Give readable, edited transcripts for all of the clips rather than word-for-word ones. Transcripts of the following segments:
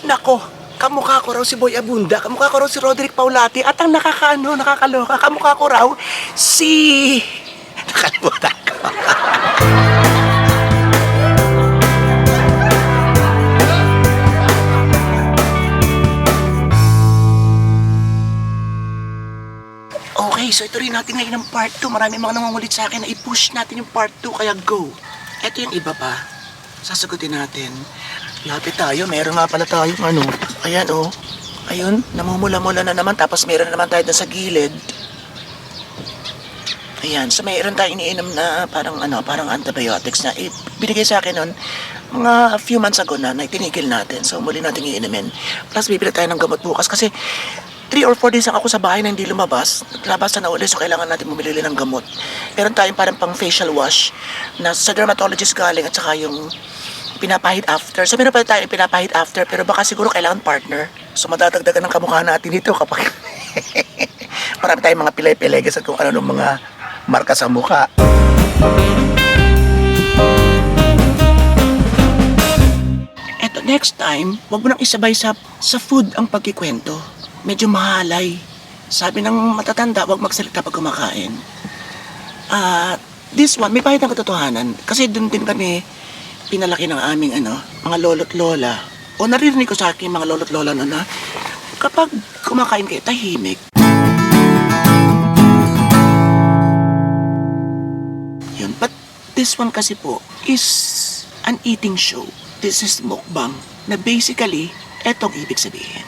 Nako, kamukha ko raw si Boy Abunda, kamukha ko raw si Roderick Paulati, at ang nakakaloka, kamukha ko raw si... Nakalimutan ko. Okay, so ito rin natin ngayon ang part 2. Marami mga nangungulit sa akin na i-push natin yung part 2, kaya go. Ito yung iba pa. Sasagutin natin. Lapit tayo, meron nga pala tayong ano. Ayan oh. Ayun, namumula-mula na naman. Tapos meron na naman tayo dun sa gilid. Ayan, so meron tayong iniinom na parang antibiotics na binigay sa akin nun mga few months ago na itinigil natin. So muli natin iinumin. Plus bibili tayo ng gamot bukas kasi 3 or 4 days lang ako sa bahay na hindi lumabas. Naglabas na uli, so kailangan natin bumili ng gamot. Meron tayong parang pang facial wash na sa dermatologist galing at saka yung pinapahid after. So meron pa tayong pinapahid after pero baka siguro kailangan partner. So madadagdagan ng kamukha natin dito kapag marami tayong mga pilay-pilegas at kung ano ng mga marka sa mukha. Eto, next time, wag mo nang isabay sa food ang pagkikwento. Medyo mahalay. Sabi ng matatanda, wag magsalita pag kumakain. This one, may pahit ng katotohanan. Kasi dun din kami pinalaki ng aming mga lolo't lola. O naririnig ko sa akin mga lolo't lola na kapag kumakain kayo, tahimik. Yun. But this one kasi po is an eating show. This is mukbang. Na basically, etong ibig sabihin.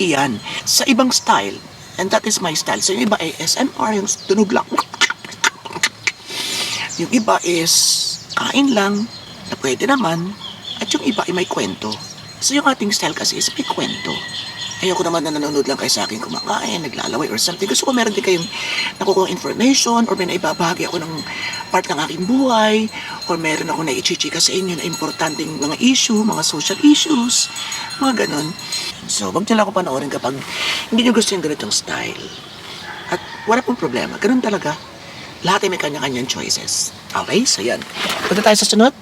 Iyan, sa ibang style, and that is my style. So yung iba ay ASMR, yung tunog lang. Yung iba is kain lang, na pwede naman, at yung iba ay may kwento. So yung ating style kasi is may kwento. Ayoko naman na nanonood lang kayo sa akin kumakain, naglalaway or something. Gusto ko meron din kayong nakukuha information or may naibabahagi ako ng part ng aking buhay or meron ako na ichichika sa inyo na importanteng mga issue, mga social issues, mga ganon. So, wag nyo lang ako panoorin kapag hindi nyo gusto yung ganitong style. At wala pong problema. Ganun talaga. Lahat ay may kanya-kanyang choices. Okay? So, yan. Punta tayo sa sunod.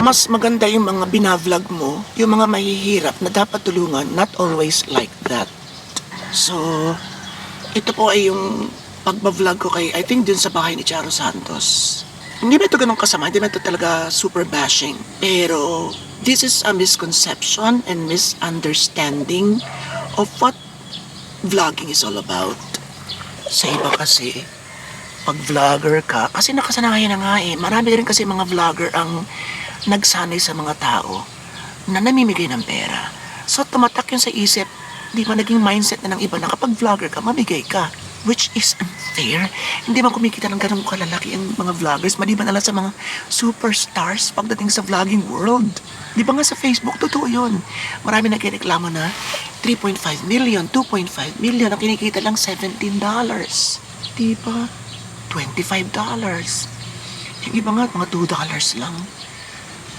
Mas maganda yung mga binavlog mo, yung mga mahihirap na dapat tulungan, not always like that. So, ito po ay yung pagbablog ko kay, I think dun sa bahay ni Charo Santos. Hindi ba ito ganun kasama? Hindi ba ito talaga super bashing? Pero, this is a misconception and misunderstanding of what vlogging is all about. Sa iba kasi, pag vlogger ka, kasi nakasanayan na nga marami rin kasi mga vlogger ang nagsanay sa mga tao na namimigay ng pera. So tumatak yun sa isip, di ba naging mindset na ng iba na kapag vlogger ka, mamigay ka. Which is unfair. Hindi man kumikita ng ganun kalalaki ang mga vloggers, maliban na lang sa mga superstars pagdating sa vlogging world. Di ba nga sa Facebook, totoo yun. Marami nagkireklamo na 3.5 million, 2.5 million, ang kinikita lang $17. Di ba? $25. Yung iba nga, mga $2 lang.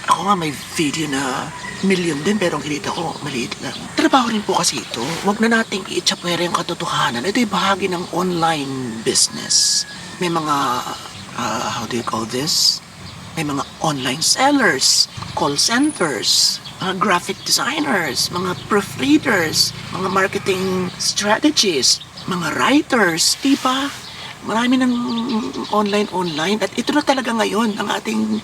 Ako nga may video na million din pero ang kinita ko maliit lang. Trabaho rin po kasi ito. Huwag na nating i-chapwera yung katotohanan. Ito'y bahagi ng online business. May mga, how do you call this? May mga online sellers, call centers, mga graphic designers, mga proofreaders, mga marketing strategists, mga writers, diba? Marami ng online. At ito na talaga ngayon ang ating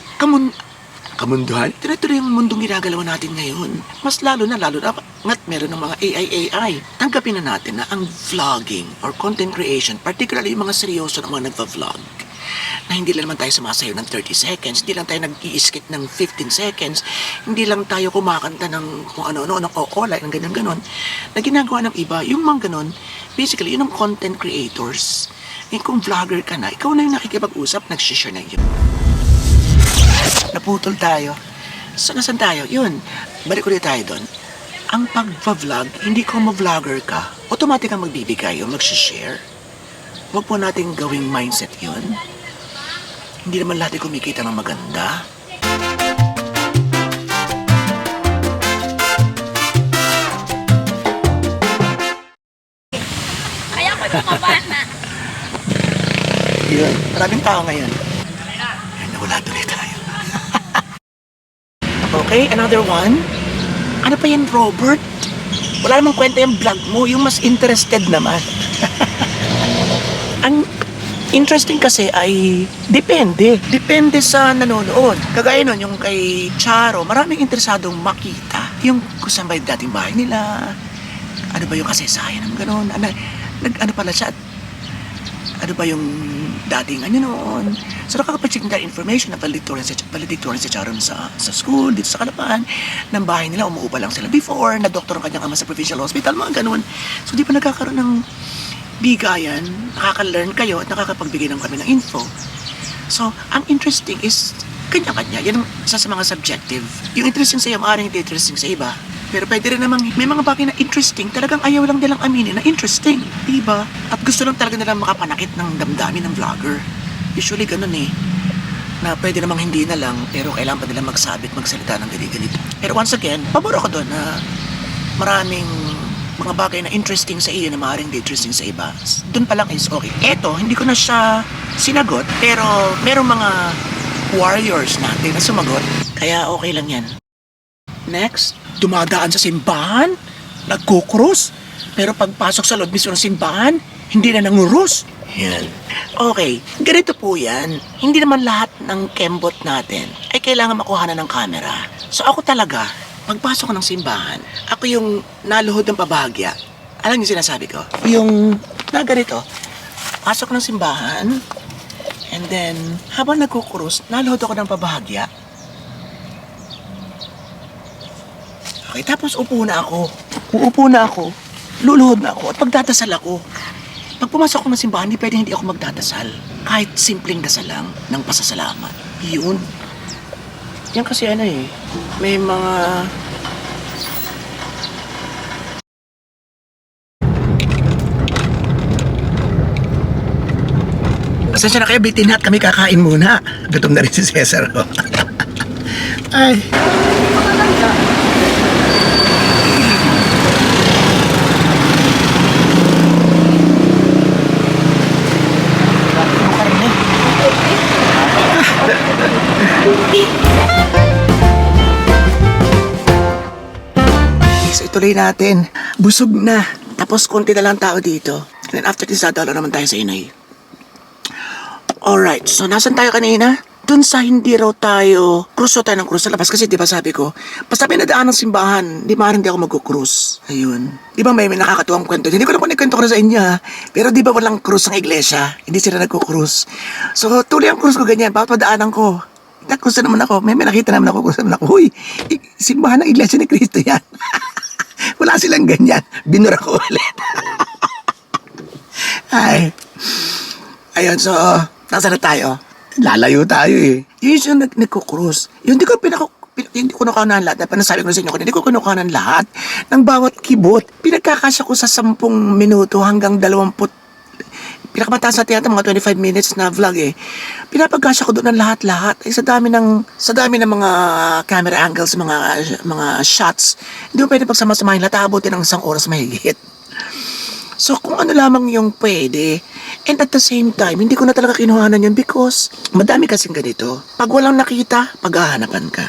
kamunduhan. Ito yung mundong ginagalaw natin ngayon. Mas lalo na nga't meron ng mga AI. Tanggapin na natin na ang vlogging or content creation, particularly yung mga seryoso na mga nagva-vlog, na hindi lang naman tayo sumasayo ng 30 seconds, hindi lang tayo nag-i-skit ng 15 seconds, hindi lang tayo kumakanta ng kung ano-ano, ng o-olay, ng ganyan-ganon, na ginagawa ng iba. Yung mga ganon, basically, yun ang content creators. Kung vlogger ka na, ikaw na yung nakikipag-usap, nag-share na yun. Naputol tayo. So, nasan tayo? Yun. Balik ulit tayo doon. Ang pag-vlog, hindi ko ma-vlogger ka, automatic ang magbibigay o mag-share. Huwag po natin gawing mindset yun. Hindi naman lahat ay kumikita ng maganda. Kaya ko bumaba na. Yun, maraming tao ngayon. Ayun, nawala tuloy tayo. Okay, another one. Ano pa yan, Robert? Wala namang kwenta yung vlog mo, yung mas interested naman. Ang interesting kasi ay depende. Depende sa nanonood. Kagaya nun, yung kay Charo, maraming interesadong makita yung kung saan ba yung dating bahay nila. Ano ba yung kasaysayan ng gano'n? Ano pala siya? Ano ba yung dating ano noon? So nakakapag-check na information na valedictorian si Charon sa school, dito sa Kalapan, ng bahay nila, umuupa lang sila before, na doktor ang kanyang ama sa provincial hospital, mga ganun. So di pa nagkakaroon ng bigayan, nakaka-learn kayo at nakakapagbigay ng kami ng info. So, ang interesting is kanya-kanya. Yan ang isa sa mga subjective. Yung interesting sa iyo, maaaring hindi interesting sa iba. Pero pwede rin namang may mga bagay na interesting, talagang ayaw lang nilang aminin na interesting. Diba? At gusto lang talaga nilang makapanakit ng damdamin ng vlogger. Usually ganun eh. Na pwede namang hindi na lang, pero kailangan pa nila magsabit, magsalita ng ganito. Pero once again, pabor ako doon na maraming mga bagay na interesting sa iyo na maaaring di interesting sa iba. Doon pa lang is okay. Eto, hindi ko na siya sinagot, pero merong mga warriors natin na sumagot. Kaya okay lang yan. Next, dumadaan sa simbahan, nagkukrus, pero pagpasok sa loob mismo ng simbahan, hindi na nangurus. Yan. Okay, ganito po yan. Hindi naman lahat ng kembot natin ay kailangan makuha na ng camera. So ako talaga, pagpasok ko ng simbahan, ako yung naluhod ng pabahagya. Alam niyo sinasabi ko? Yung na ganito, pasok ng simbahan, and then habang nagkukrus, naluhod ako ng pabahagya. Okay, tapos uupo na ako, luluhod na ako, at pagdadasal ako. Pag pumasok ko ng simbahan, hindi ako magdadasal. Kahit simpleng dasal lang ng pasasalamat. Yun. Yan kasi ano eh, may mga... Pasensya na kayo, bitin at kami kakain muna. Gutom na rin si Cesar. Ay. So ituloy natin. Busog na. Tapos konti na lang tao dito. And then after this, dadalo naman tayo sa inay. Alright, so nasan tayo kanina? Dun sa hindi raw tayo cruise tayo ng cruise sa labas. Kasi di ba sabi ko, basta may nadaan ng simbahan, di maaari hindi ako mag-cruise. Ayun. Di ba may nakakatuwang kwento? Hindi ko na kwento ko na sa inyo ha. Pero di ba walang cruise ng iglesia? Hindi sila nag-cruise. So tuloy ang cruise ko ganyan. Bawat padaanan ko. Nag-cruise naman ako. May nakita naman ako. Cruise naman ako. Huy, simbahan ng iglesia ni Cristo yan. Wala silang ganyan. Binura ko ulit. Ay. Ayun, so, nasa na tayo? Lalayo tayo eh. Yun yung nagko-cruise. Yun, hindi ko kinukuha ng lahat. Dapat nasabi ko na sa inyo, hindi ko kinukuha ng lahat. Ng bawat kibot. Pinagkakasya ko sa 10 minuto hanggang 20. Pinakamataas natin yata mga 25 minutes na vlog eh. Pinapagkasya ko doon ng lahat-lahat. Sa dami ng mga camera angles, mga shots. Hindi mo pwede pagsama-samahin lahat. Abutin ng 1 oras mahigit. So, kung ano lamang yung pwede. And at the same time, hindi ko na talaga kinuhanan yun because madami kasing ganito. Pag walang nakita, paghahanapan ka.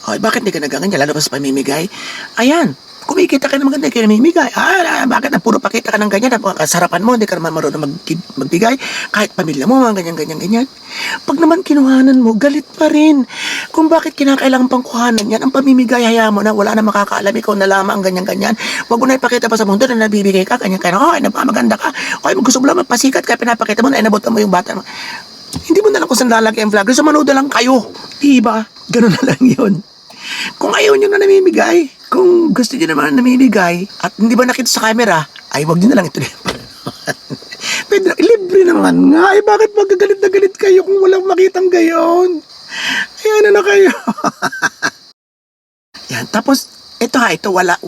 Okay, bakit hindi ka nagaganyan? Lalo pa sa pamimigay. Ayan, kumikita ka naman ganyan, namimigay. Bakit na puro pakita ka ng ganyan? Kasarapan mo, hindi ka naman marunong magbigay. Kahit pamilya mo, mga ganyan. Pag naman kinuhanan mo, galit pa rin. Kung bakit kinakailangan pang kuhanan yan, ang pamimigay, hayaan mo na, wala na makakaalam, ikaw na lamang, ganyan. Huwag mo na ipakita pa sa mundo na nabibigay ka, ganyan. Okay, maganda ka. Okay, gusto mo lang magpasikat, kaya pinapakita mo na inabutan mo yung bata mo. Hindi mo na lang kung saan lalagay ang vlogger, so manood na lang kayo. Diba? Ganun na lang yun. Kung ayaw nyo na namimigay, kung gusto nyo naman namimigay, at hindi ba nakita sa camera, ay wag nyo na lang ituloy. Pwede na, libre naman nga. Ay, bakit magagalit na galit kayo kung walang makitang gayon? Ayan na kayo. Yan, tapos, ito wala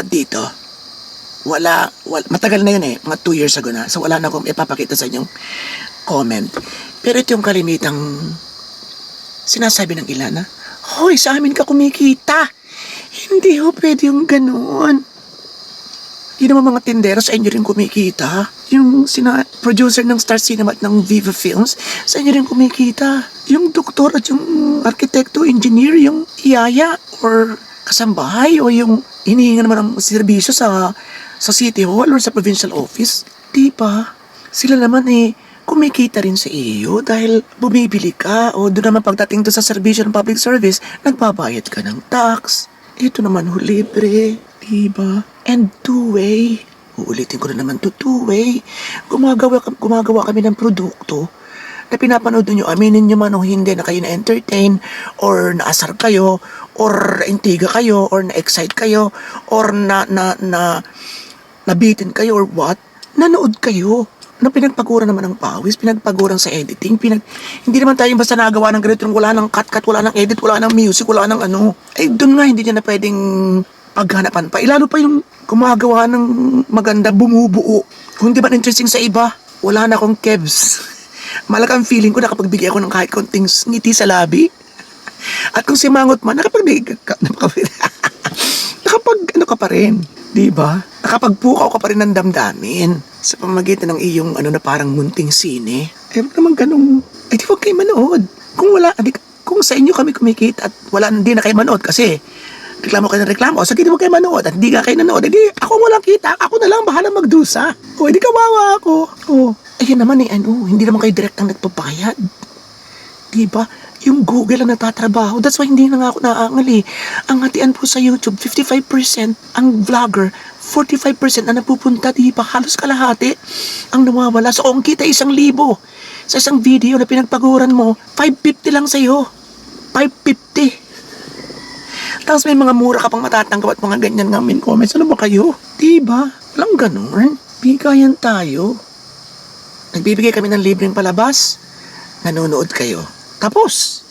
dito. Wala, matagal na yun eh, mga 2 years ago na. So, wala na akong ipapakita sa inyo comment. Pero ito yung kalimitang sinasabi ng ilan na, hoy, sa amin ka kumikita. Hindi ho pwede yung ganoon. Yun naman mga tindero, sa inyo rin kumikita. Yung producer ng Star Cinema at ng Viva Films, sa inyo rin kumikita. Yung doktor at yung arkitekto, engineer, yung iyaya or kasambahay o yung hinihinga naman ng serbisyo sa City Hall or sa provincial office. Diba? Sila naman kumikita rin sa iyo dahil bumibili ka o doon naman pagdating doon sa serbisyo ng public service, nagbabayad ka ng tax. Ito naman ho, libre. Diba? And two-way. Uulitin ko na naman to two-way. Gumagawa kami ng produkto na pinapanood nyo, aminin nyo man o hindi na kayo na-entertain or naasar kayo or naintiga kayo or na-excite kayo or nabitin kayo or what, nanood kayo. Na pinagpaguran naman ng pawis, pinagpaguran sa editing, hindi naman tayo basta nagawa ng ganito, wala ng cut, wala ng edit, wala ng music, wala ng ano. Doon nga, hindi niya na pwedeng paghanapan pa. Lalo pa yung gumagawa ng maganda, bumubuo. Kung di ba interesting sa iba, wala na akong kebs. Malaking feeling ko nakapagbigay ako ng kahit konting ngiti sa labi. At kung si Mangot man, nakapag ano ka pa rin. Diba? Nakapagpukaw ka pa rin ng damdamin sa pamamagitan ng iyong na parang munting sine. Wag naman ganun. Di wag kayo manood. Kung sa inyo kami kumikita at hindi na kayo manood kasi reklamo kayo ng reklamo. Sige, di mo kayo manood at hindi ka kayo nanood. Ako walang kita. Ako na lang bahala magdusa. Di kawawa ako. Ayun naman hindi naman kayo direct ang nagpapayad. Diba? Yung Google ang natatrabaho. That's why hindi na nga ako naangal Ang hatian po sa YouTube, 55%. Ang vlogger, 45% na napupunta. Diba? Halos kalahati ang nawawala. So, ang kita 1,000. Sa isang video na pinagpaguran mo, 550 lang sa'yo. 550. Tapos may mga mura ka pang matatanggap at mga ganyan nga min comments. Ano ba kayo? Diba? Walang ganun. Bigayan tayo. Nagbibigay kami ng libreng palabas. Nanonood kayo. Tapos,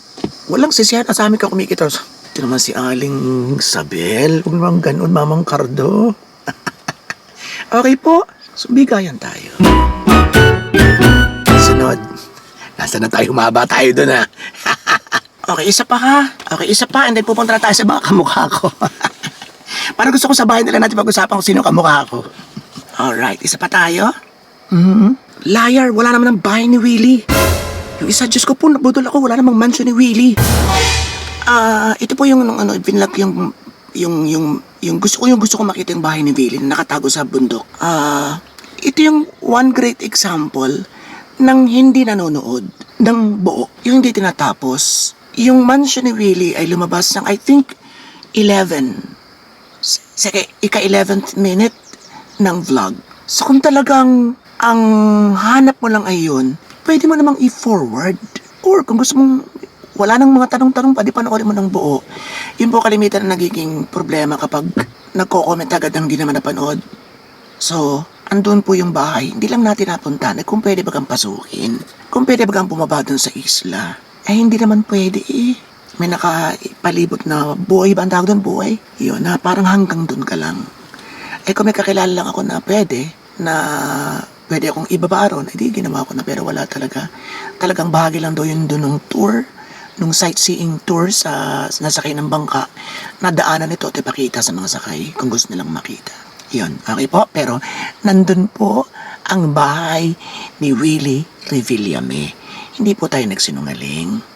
walang sisihan at sa amin ka kumikita. Ito naman si Aling Sabel. Huwag naman ganun, Mamang Cardo. Okay po. So, bigayan tayo. Sunod. Nasa na tayo? Humaba tayo doon Okay, isa pa ha. Okay, isa pa. And then pupunta na tayo sa mga kamukha ko. Parang gusto ko sa bahay nila natin pag-usapan kung sino kamukha ko. Alright, isa pa tayo. Liar, wala naman ang bahay ni Willie. Yung isa, Diyos ko po, nabudol ako, wala namang mansion ni Willie. Ito po yung binlock yung gusto ko makita yung bahay ni Willie na nakatago sa bundok. Ito yung one great example ng hindi nanonood ng buo. Yung hindi tinatapos. Yung mansion ni Willie ay lumabas ng I think 11. Ika-11th minute ng vlog. So kung talagang ang hanap mo lang ay yun, pwede mo namang i-forward. Or kung gusto mong wala nang mga tanong-tanong pa, di panoorin mo ng buo. Yun po kalimitan na nagiging problema kapag nagko-comment agad ng hindi naman napanood. So, andun po yung bahay. Hindi lang natin napuntahan. Kung pwede bagang pasukin. Kung pwede bagang bumaba dun sa isla. Hindi naman pwede May nakapalibot na buhay ba ang tawag doon? Buhay? Yun, na parang hanggang dun ka lang. Kung may kakilala lang ako na pwede akong ibaba ron, ginawa ko na pero wala talaga. Talagang bahagi lang daw yun doon ng tour, nung sightseeing tour sa nasakay ng bangka, na daanan nito at ipakita sa mga sakay kung gusto nilang makita. Yun, okay po, pero nandun po ang bahay ni Willie Revillame. Hindi po tayo nagsinungaling.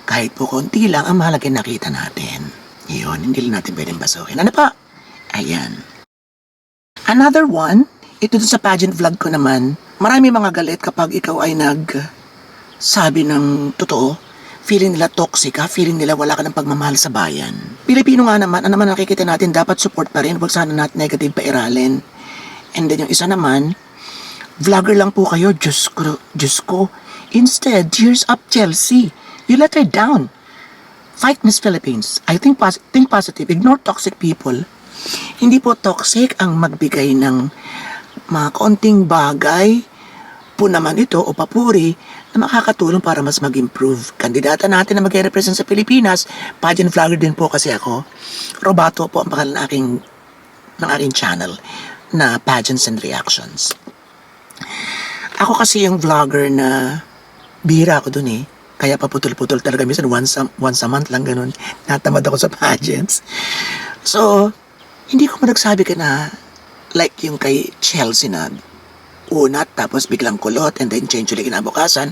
Kahit po konti lang, ang mahalaga nakita natin. Yun, hindi lang natin pwedeng basuhin. Ano pa? Ayan. Another one, ito sa pageant vlog ko naman, marami mga galit kapag ikaw ay nagsabi ng totoo, feeling nila toxic feeling nila wala ka ng pagmamahal sa bayan. Pilipino nga naman, ano naman nakikita natin, dapat support pa rin, huwag sana natin negative pa iralin. And then yung isa naman, vlogger lang po kayo, Diyos ko. Instead, cheers up Chelsea. You let her down. Fight Miss Philippines. I think positive, ignore toxic people. Hindi po toxic ang magbigay ng mga konting bagay po naman ito o papuri na makakatulong para mas mag-improve. Kandidata natin na mag-represent sa Pilipinas, pageant vlogger din po kasi ako. Robato po ang pangalan ng aking channel na Pageants and Reactions. Ako kasi yung vlogger na bihira ako dun eh. Kaya paputol-putol talaga. Minsan once a month lang ganun. Natamad ako sa pageants. So, hindi ko man nagsabi ka na like yung kay Chelsea na unat tapos biglang kulot and then change ulit kinabukasan.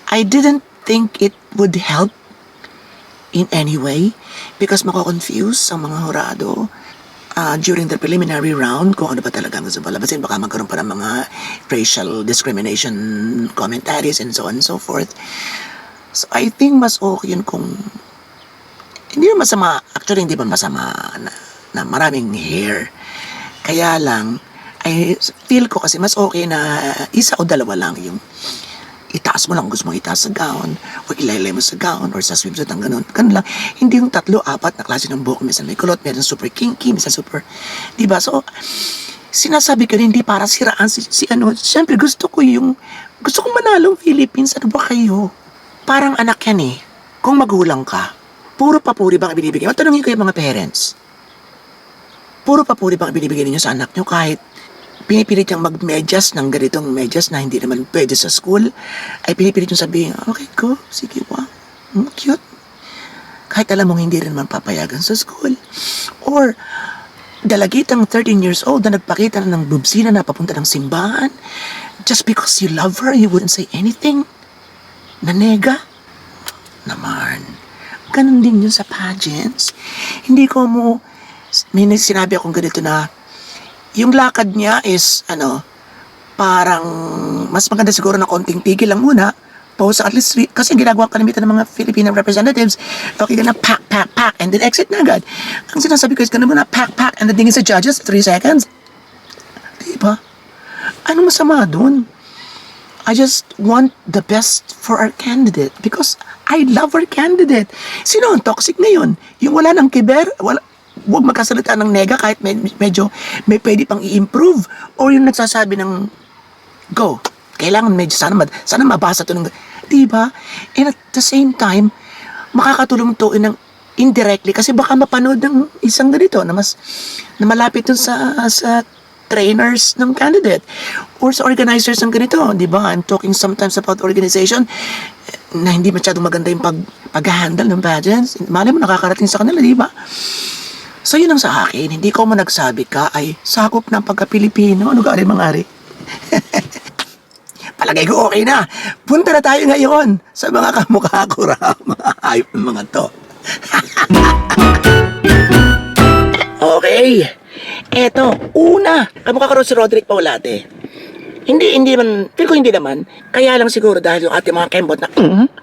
I didn't think it would help in any way because mako-confuse ang mga hurado during the preliminary round kung ano ba talaga ang gusto palabasin. Baka magkaroon pa ng mga racial discrimination commentaries and so on and so forth. So I think mas okay yun kung hindi naman masama, actually hindi man masama na maraming hair. Kaya lang, I feel ko kasi mas okay na isa o dalawa lang yung itaas mo lang gusto mong itaas sa gown o ilaylay mo sa gown or sa swimsuit ang ganun. Ganun lang. Hindi yung 3, 4 na klase ng buhok. Minsan may kulot, minsan super kinky, minsan super... Diba? So, sinasabi ko hindi para siraan si ano. Siyempre, gusto kong manalong Philippines. Ano ba kayo? Parang anak yan eh. Kung magulang ka, puro papuri bang ibinibigay? Matanongin ko yung mga parents. Puro papuri bang ibinibigay ninyo sa anak nyo kahit pinipilit niyang mag-medyas ng ganitong medyas na hindi naman pwede sa school, ay pinipilit niyong sabihin, okay, go, sige, wow, cute. Kahit alam mong hindi rin naman papayagan sa school. Or, dalagitang 13 years old na nagpakita na ng bubsina na papunta ng simbahan, just because you love her, you wouldn't say anything. Nanega. Naman. Ganun din yun sa pageants. Hindi ko may sinabi akong ganito na, yung lakad niya is, parang mas maganda siguro na konting tigil lang muna. Pause at least, kasi ang ginagawa kalimitan ng mga Filipino representatives, okay ka na pack, and then exit na agad. Ang sinasabi ko is, ganun muna, pack, and then tingin sa judges, 3 seconds. Diba? Ano masama dun? I just want the best for our candidate because I love our candidate. Sino ang toxic ngayon? Yung wala ng kiber, huwag magkasalita ng nega kahit medyo may pwede pang i-improve or yung nagsasabi ng go, kailangan medyo sana mabasa to ng diba? And at the same time makakatulong to indirectly kasi baka mapanood ng isang ganito na malapit dun sa trainers ng candidate or sa organizers ng ganito, diba? I'm talking sometimes about organization na hindi masyadong maganda yung pag-handle ng pageants. Malay mo nakakarating sa kanila, diba? So yun ang sa akin, hindi ko man nagsabi ka ay sakop ng pagka-Pilipino. Ano ka rin mga ari? Palagay ko okay na. Punta na tayo ngayon sa mga kamukha ko raw. Mga hayop ng mga to. Okay. Eto, una. Kamukha ko raw si Roderick Paulate. Hindi man, feel ko hindi naman. Kaya lang siguro dahil yung ating mga kembot na,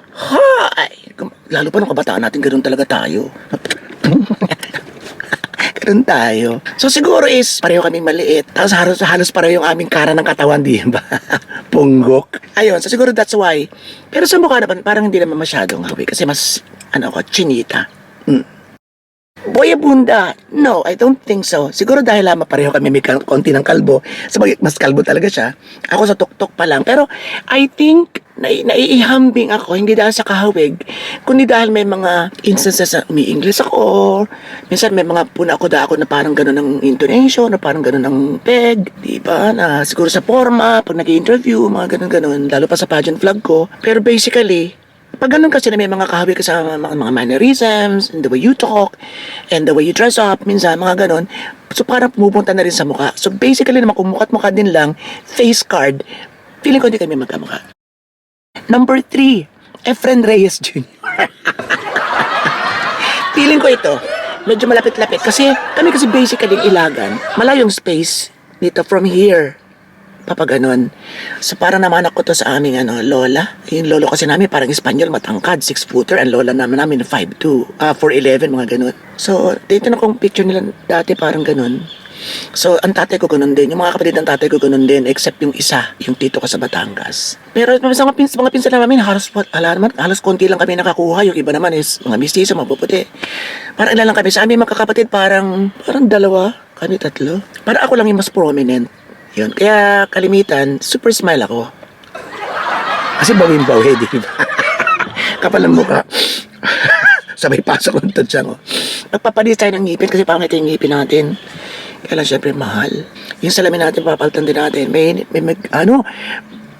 hi! Lalo pa nung kabataan natin, ganoon talaga tayo. Ganoon tayo. So siguro is, pareho kami maliit. Tapos halos pareho yung aming kara ng katawan, di ba? Punggok. Ayun, so siguro that's why. Pero sa mukha naman, parang hindi naman masyadong hawi. Kasi mas, chinita. Boy Abunda, no, I don't think so. Siguro dahil pareho kami may konti ng kalbo. Sabagay, mas kalbo talaga siya. Ako sa tuktok pa lang. Pero I think naiihambing ako, hindi dahil sa kahawig, kundi dahil may mga instances na umi-English ako. Minsan may mga puna ako na parang gano'n ng intonation, na parang gano'n ng peg, diba? Na siguro sa forma, pag nag-i-interview, mga gano'n-gano'n, lalo pa sa pageant vlog ko. Pero basically, pag ganun kasi na may mga kahawig ka sa mga mannerisms, and the way you talk, and the way you dress up, minsan mga ganun, so parang pumupunta na rin sa mukha. So basically naman kung mukha din lang, face card, feeling ko hindi kami magkamukha. Number 3, Efren Reyes Jr. Feeling ko ito, medyo malapit-lapit kasi kami kasi basically ilagan, malayong space dito from here. Papaganon. So parang naman ako to sa aming lola. Yung lolo kasi namin parang Espanyol, matangkad, 6-footer. Ang lola namin 5'2", 4'11", mga ganun. So dito na kong picture nila dati parang ganun. So ang tatay ko ganun din. Yung mga kapatid ng tatay ko ganun din, except yung isa, yung tito ko sa Batangas. Pero sa mga pinsan namin, halos konti lang kami nakakuha. Yung iba naman is mga mistiso, mga puputi. Parang ilan lang kami. Sa amin magkakapatid, parang 2, kami 3. Parang ako lang yung mas prominent. Yun. Kaya kalimitan, super smile ako. Kasi bawin-bawi, di ba? Kapal ang mukha. Sabay pasok ng tansya ko. Magpapalis tayo ng ngipin kasi parang ito yung ngipin natin. Kaya lang syempre mahal. Yung salamin natin, papalitan din natin.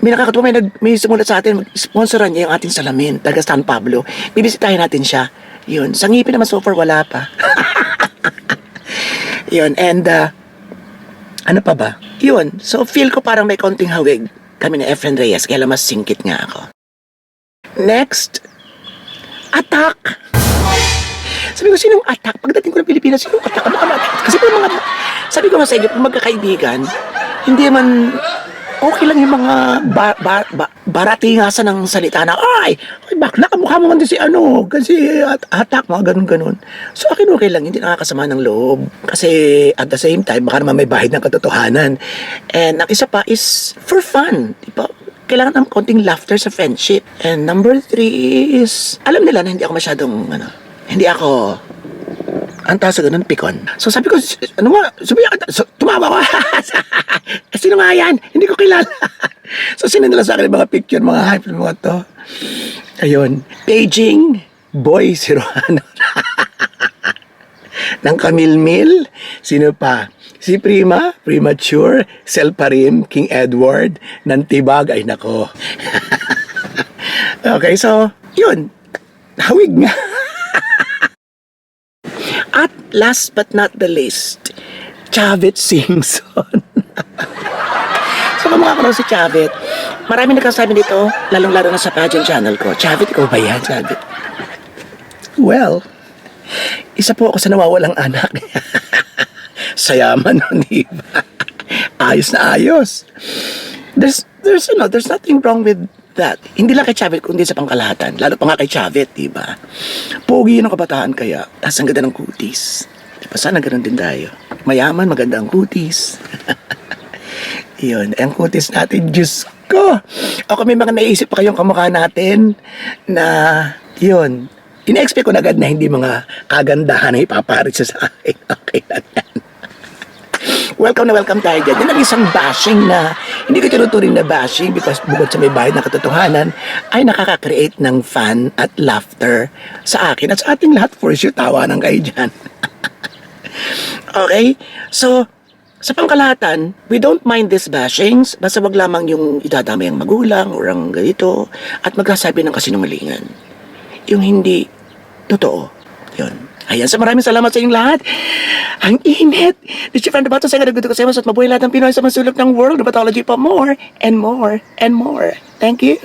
may nakakatuwa, may sumulat sa atin, sponsoran niya yung ating salamin, taga San Pablo. Bibisitahin natin siya. Yun, sa ngipin naman so far, wala pa. Yun, and, ano pa ba? Yun, so feel ko parang may konting hawig kami ni Efren Reyes, kaya lang mas singkit nga ako. Next, attack! Sabi ko, sinong attack? Pagdating ko ng Pilipinas, sinong attack? Kasi po mga, sabi ko nga sa inyo, kung magkakaibigan, hindi man, okay lang yung mga baratingasan ng salita na, ay, bakla, kamukha mo man din si ano, kasi attack, mga ganun-ganun. So akin okay lang, hindi nakakasama ng loob. Kasi at the same time, baka naman may bahid ng katotohanan. And ang isa pa is for fun, di ba? Kailangan ng konting laughter sa friendship. And number 3 is, alam nila na hindi ako masyadong, hindi ako, ang tawag sa ganun, pikon. So sabi ko, ano nga, tumawa ko. Sino nga yan? Hindi ko kilala. So sinunod sa akin yung mga picture, mga hype, mga to. Ayun, paging boy si Rohano. Ng Kamilmil, sino pa? Si Prima, Premature, Selparim, King Edward, ng Tibag, ay nako. Okay, so, yun. Hawig nga. At last but not the least, Chavit Singson. So, kamukha ko raw si Chavit. Marami nagkasabi nito, lalong-lalo na sa pageant channel ko. Chavit, ikaw ba yan, Chavit? Well, isa po ako sa nawawalang anak. Sayaman, di ba? Ayos na ayos. There's nothing wrong with that. Hindi lang kay Chavit, kundi sa pangkalahatan. Lalo pa nga kay Chavit, di ba? Pogi yun ang kabataan kaya. Tapos ang ganda ng kutis. Di ba? Sana ganun din tayo. Mayaman, maganda ang kutis. Yun, ang kutis natin, Diyos ko. Ako may mga naisip pa kayong kamukha natin na, yun, ina-expect ko na agad na hindi mga kagandahan na ipaparit sa akin. Okay lang yan. Welcome na welcome tayo dyan. Yan ang isang bashing na, hindi ko tinuturing na bashing because bukod sa may bahid na katotohanan, ay nakaka-create ng fun at laughter sa akin at sa ating lahat. For sure, tawanan kayo dyan. Okay? So, sa pangkalahatan, we don't mind these bashings, basta wag lamang yung idadamay ang magulang or ang ganito at magkasabi ng kasinungalingan. Yung hindi totoo. Yun. Ayan, so maraming salamat sa inyong lahat. Ang init. This is your friend Bato. Saya nagdudugo sa iyo at mabuhay lahat ng Pinoy sa masulok ng world. Batology pa more and more and more. Thank you.